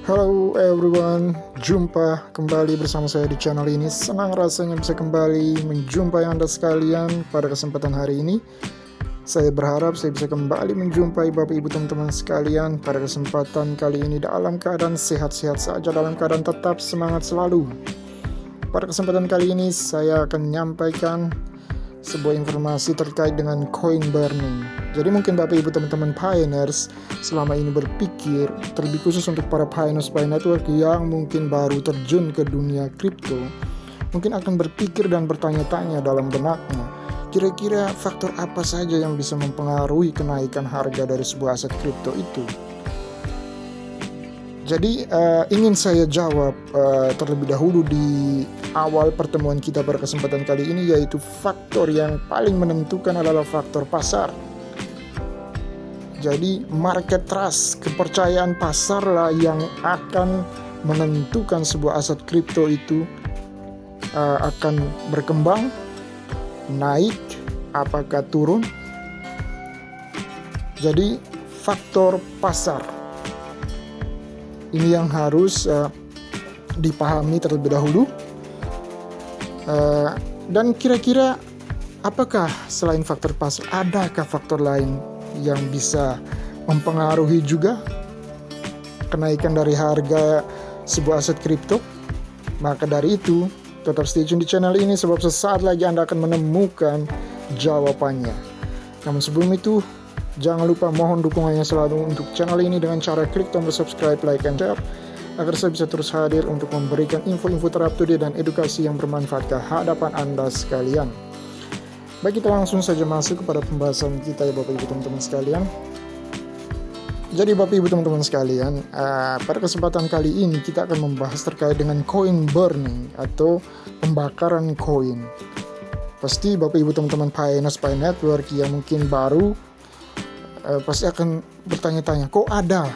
Halo everyone, jumpa kembali bersama saya di channel ini. Senang rasanya bisa kembali menjumpai Anda sekalian pada kesempatan hari ini. Saya berharap saya bisa kembali menjumpai Bapak Ibu teman-teman sekalian pada kesempatan kali ini dalam keadaan sehat-sehat saja, dalam keadaan tetap semangat selalu. Pada kesempatan kali ini saya akan menyampaikan sebuah informasi terkait dengan coin burning. Jadi mungkin Bapak Ibu teman-teman pioneers selama ini berpikir, terlebih khusus untuk para pioneers by network yang mungkin baru terjun ke dunia kripto, mungkin akan berpikir dan bertanya-tanya dalam benaknya, kira-kira faktor apa saja yang bisa mempengaruhi kenaikan harga dari sebuah aset kripto itu. Jadi ingin saya jawab terlebih dahulu di awal pertemuan kita pada kesempatan kali ini, yaitu faktor yang paling menentukan adalah faktor pasar. Jadi market trust, kepercayaan pasar lah yang akan menentukan sebuah aset kripto itu akan berkembang, naik, apakah turun. Jadi faktor pasar ini yang harus dipahami terlebih dahulu. Dan kira-kira apakah selain faktor pasar, adakah faktor lain yang bisa mempengaruhi juga kenaikan dari harga sebuah aset kripto? Maka dari itu tetap stay tune di channel ini, sebab sesaat lagi Anda akan menemukan jawabannya. Namun sebelum itu, jangan lupa mohon dukungannya selalu untuk channel ini dengan cara klik tombol subscribe, like, and share, agar saya bisa terus hadir untuk memberikan info-info terupdate dan edukasi yang bermanfaat ke hadapan Anda sekalian. Baik, kita langsung saja masuk kepada pembahasan kita ya Bapak Ibu teman-teman sekalian. Jadi Bapak Ibu teman-teman sekalian, pada kesempatan kali ini kita akan membahas terkait dengan coin burning atau pembakaran koin. Pasti Bapak Ibu teman-teman pioneers by network yang mungkin baru pasti akan bertanya-tanya, kok ada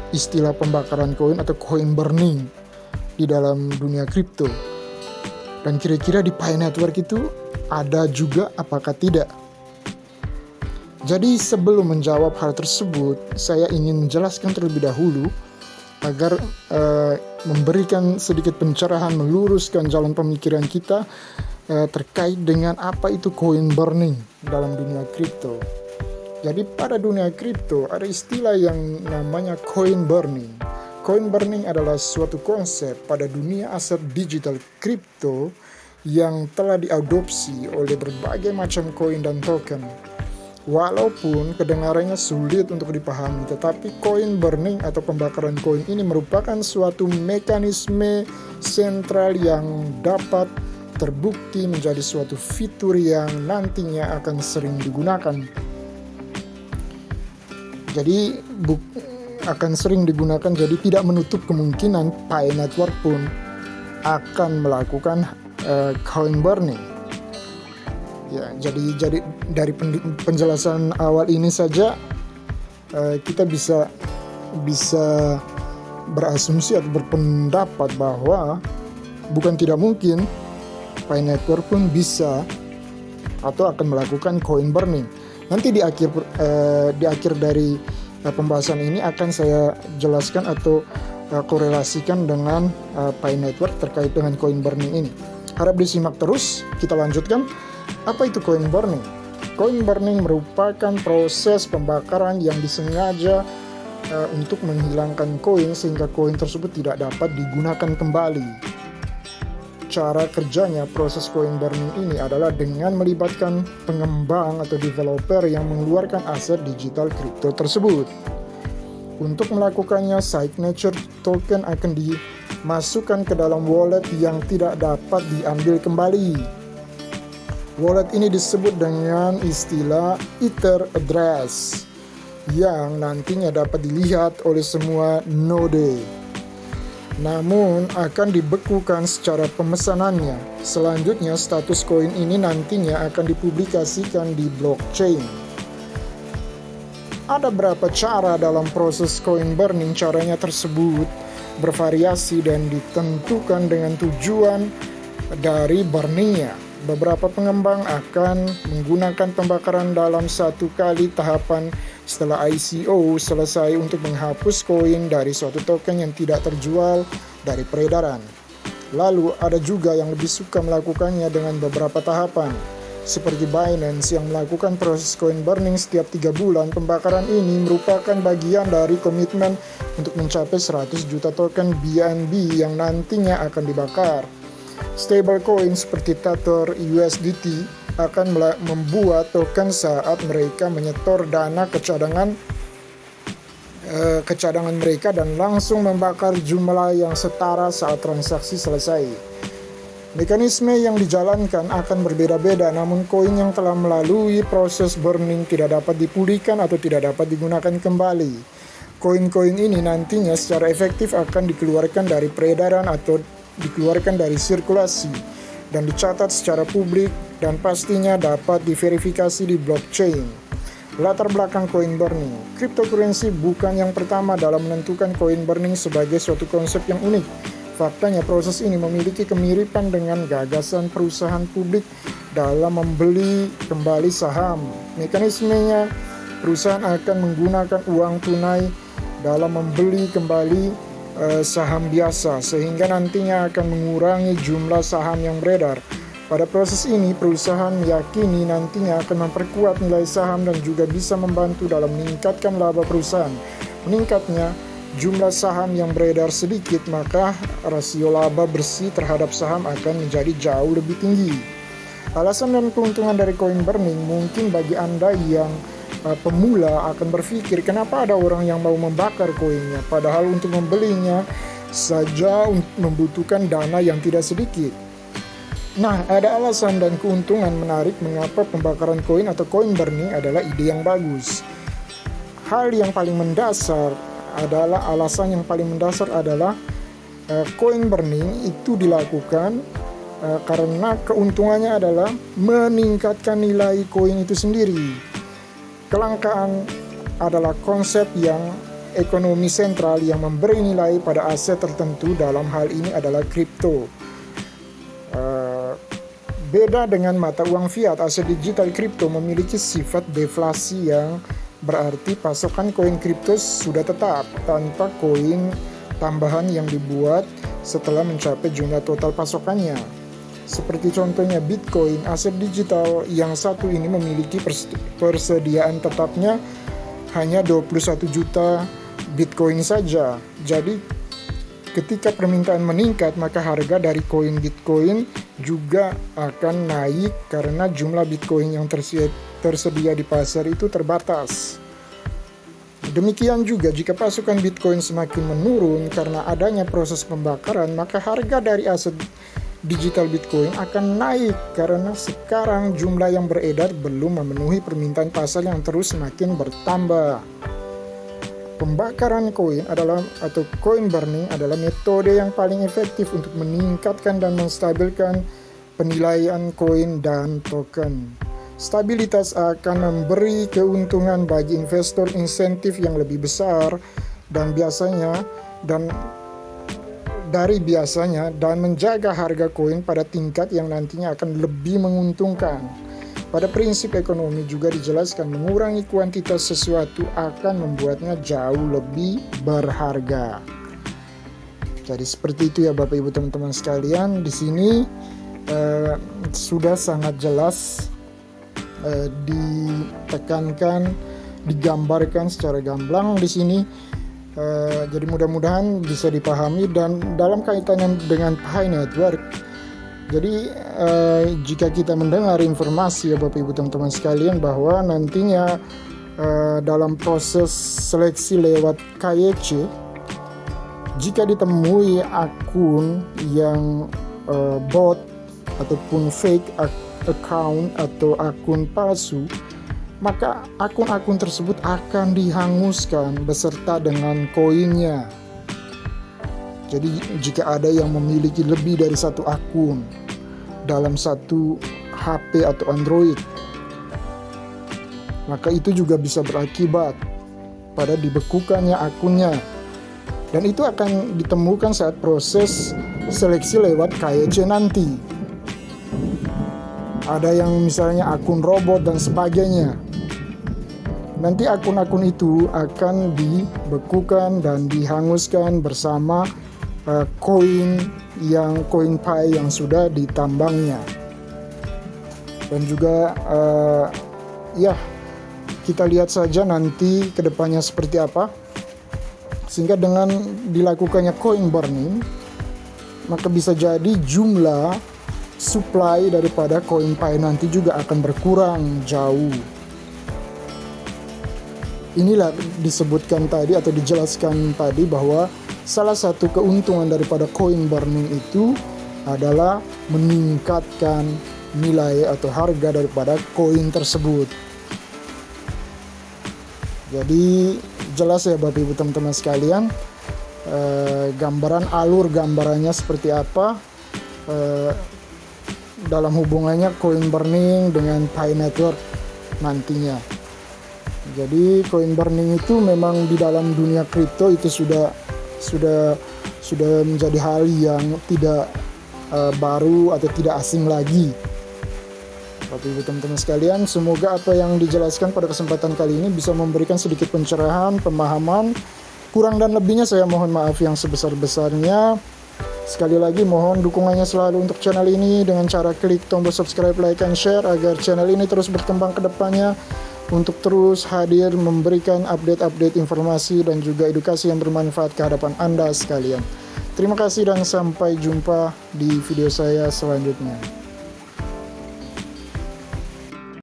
istilah pembakaran koin atau coin burning di dalam dunia kripto? Dan kira-kira di Pi Network itu ada juga apakah tidak? Jadi sebelum menjawab hal tersebut, saya ingin menjelaskan terlebih dahulu agar memberikan sedikit pencerahan, meluruskan jalan pemikiran kita terkait dengan apa itu coin burning dalam dunia kripto. Jadi pada dunia kripto ada istilah yang namanya coin burning. Coin burning adalah suatu konsep pada dunia aset digital kripto yang telah diadopsi oleh berbagai macam koin dan token. Walaupun kedengarannya sulit untuk dipahami, tetapi coin burning atau pembakaran koin ini merupakan suatu mekanisme sentral yang dapat terbukti menjadi suatu fitur yang nantinya akan sering digunakan. Jadi akan sering digunakan, jadi tidak menutup kemungkinan Pi Network pun akan melakukan coin burning. Ya, jadi dari penjelasan awal ini saja kita bisa berasumsi atau berpendapat bahwa bukan tidak mungkin Pi Network pun bisa atau akan melakukan coin burning. Nanti di akhir dari pembahasan ini akan saya jelaskan atau korelasikan dengan Pi Network terkait dengan coin burning ini. Harap disimak terus, kita lanjutkan. Apa itu coin burning? Coin burning merupakan proses pembakaran yang disengaja untuk menghilangkan koin sehingga koin tersebut tidak dapat digunakan kembali. Cara kerjanya proses coin burning ini adalah dengan melibatkan pengembang atau developer yang mengeluarkan aset digital kripto tersebut. Untuk melakukannya, signature token akan dimasukkan ke dalam wallet yang tidak dapat diambil kembali. Wallet ini disebut dengan istilah Ether address yang nantinya dapat dilihat oleh semua node, namun akan dibekukan secara pemesanannya. Selanjutnya, status koin ini nantinya akan dipublikasikan di blockchain. Ada beberapa cara dalam proses coin burning. Caranya tersebut bervariasi dan ditentukan dengan tujuan dari burningnya. Beberapa pengembang akan menggunakan pembakaran dalam satu kali tahapan setelah ICO selesai untuk menghapus koin dari suatu token yang tidak terjual dari peredaran. Lalu ada juga yang lebih suka melakukannya dengan beberapa tahapan, seperti Binance yang melakukan proses coin burning setiap 3 bulan. Pembakaran ini merupakan bagian dari komitmen untuk mencapai 100 juta token BNB yang nantinya akan dibakar. Stablecoin seperti Tether USDT akan membuat token saat mereka menyetor dana kecadangan mereka dan langsung membakar jumlah yang setara saat transaksi selesai. Mekanisme yang dijalankan akan berbeda-beda, namun koin yang telah melalui proses burning tidak dapat dipulihkan atau tidak dapat digunakan kembali. Koin-koin ini nantinya secara efektif akan dikeluarkan dari peredaran atau dikeluarkan dari sirkulasi dan dicatat secara publik dan pastinya dapat diverifikasi di blockchain. Latar belakang coin burning. Cryptocurrency bukan yang pertama dalam menentukan coin burning sebagai suatu konsep yang unik. Faktanya proses ini memiliki kemiripan dengan gagasan perusahaan publik dalam membeli kembali saham. Mekanismenya, perusahaan akan menggunakan uang tunai dalam membeli kembali saham biasa, sehingga nantinya akan mengurangi jumlah saham yang beredar. Pada proses ini, perusahaan meyakini nantinya akan memperkuat nilai saham dan juga bisa membantu dalam meningkatkan laba perusahaan. Meningkatnya jumlah saham yang beredar sedikit, maka rasio laba bersih terhadap saham akan menjadi jauh lebih tinggi. Alasan dan keuntungan dari coin burning mungkin bagi Anda yang pemula akan berpikir, kenapa ada orang yang mau membakar koinnya, padahal untuk membelinya saja membutuhkan dana yang tidak sedikit. Nah, ada alasan dan keuntungan menarik mengapa pembakaran koin atau coin burning adalah ide yang bagus. Alasan yang paling mendasar adalah coin burning itu dilakukan karena keuntungannya adalah meningkatkan nilai koin itu sendiri. Kelangkaan adalah konsep yang ekonomi sentral yang memberi nilai pada aset tertentu, dalam hal ini adalah kripto. Beda dengan mata uang fiat, aset digital kripto memiliki sifat deflasi yang berarti pasokan koin kripto sudah tetap tanpa koin tambahan yang dibuat setelah mencapai jumlah total pasokannya. Seperti contohnya Bitcoin, aset digital yang satu ini memiliki persediaan tetapnya hanya 21 juta Bitcoin saja. Jadi ketika permintaan meningkat, maka harga dari koin Bitcoin juga akan naik karena jumlah Bitcoin yang tersedia di pasar itu terbatas. Demikian juga jika pasukan Bitcoin semakin menurun karena adanya proses pembakaran, maka harga dari aset digital Bitcoin akan naik karena sekarang jumlah yang beredar belum memenuhi permintaan pasar yang terus semakin bertambah. Pembakaran koin atau coin burning adalah metode yang paling efektif untuk meningkatkan dan menstabilkan penilaian koin dan token. Stabilitas akan memberi keuntungan bagi investor, insentif yang lebih besar dan menjaga harga koin pada tingkat yang nantinya akan lebih menguntungkan. Pada prinsip ekonomi juga dijelaskan mengurangi kuantitas sesuatu akan membuatnya jauh lebih berharga. Jadi seperti itu ya Bapak Ibu teman-teman sekalian. Di sini sudah sangat jelas ditekankan, digambarkan secara gamblang di sini. Jadi mudah-mudahan bisa dipahami dan dalam kaitannya dengan Pi Network. Jadi jika kita mendengar informasi ya Bapak Ibu teman-teman sekalian bahwa nantinya dalam proses seleksi lewat KYC, jika ditemui akun yang bot ataupun fake account atau akun palsu, maka akun-akun tersebut akan dihanguskan beserta dengan koinnya. Jadi jika ada yang memiliki lebih dari satu akun dalam satu HP atau Android, maka itu juga bisa berakibat pada dibekukannya akunnya. Dan itu akan ditemukan saat proses seleksi lewat KYC nanti. Ada yang misalnya akun robot dan sebagainya. nanti akun-akun itu akan dibekukan dan dihanguskan bersama koin Pi yang sudah ditambangnya. Dan juga ya, kita lihat saja nanti kedepannya seperti apa. Sehingga dengan dilakukannya coin burning, maka bisa jadi jumlah supply daripada koin Pi nanti juga akan berkurang jauh. Inilah disebutkan tadi atau dijelaskan tadi bahwa salah satu keuntungan daripada coin burning itu adalah meningkatkan nilai atau harga daripada koin tersebut. Jadi jelas ya Bapak Ibu teman-teman sekalian, alur gambarannya seperti apa dalam hubungannya coin burning dengan Pi Network nantinya. Jadi coin burning itu memang di dalam dunia kripto itu sudah menjadi hal yang tidak baru atau tidak asing lagi. Bapak Ibu teman-teman sekalian, semoga apa yang dijelaskan pada kesempatan kali ini bisa memberikan sedikit pencerahan, pemahaman. Kurang dan lebihnya saya mohon maaf yang sebesar-besarnya. Sekali lagi mohon dukungannya selalu untuk channel ini dengan cara klik tombol subscribe, like, and share agar channel ini terus berkembang ke depannya untuk terus hadir memberikan update-update informasi dan juga edukasi yang bermanfaat ke hadapan Anda sekalian. Terima kasih dan sampai jumpa di video saya selanjutnya.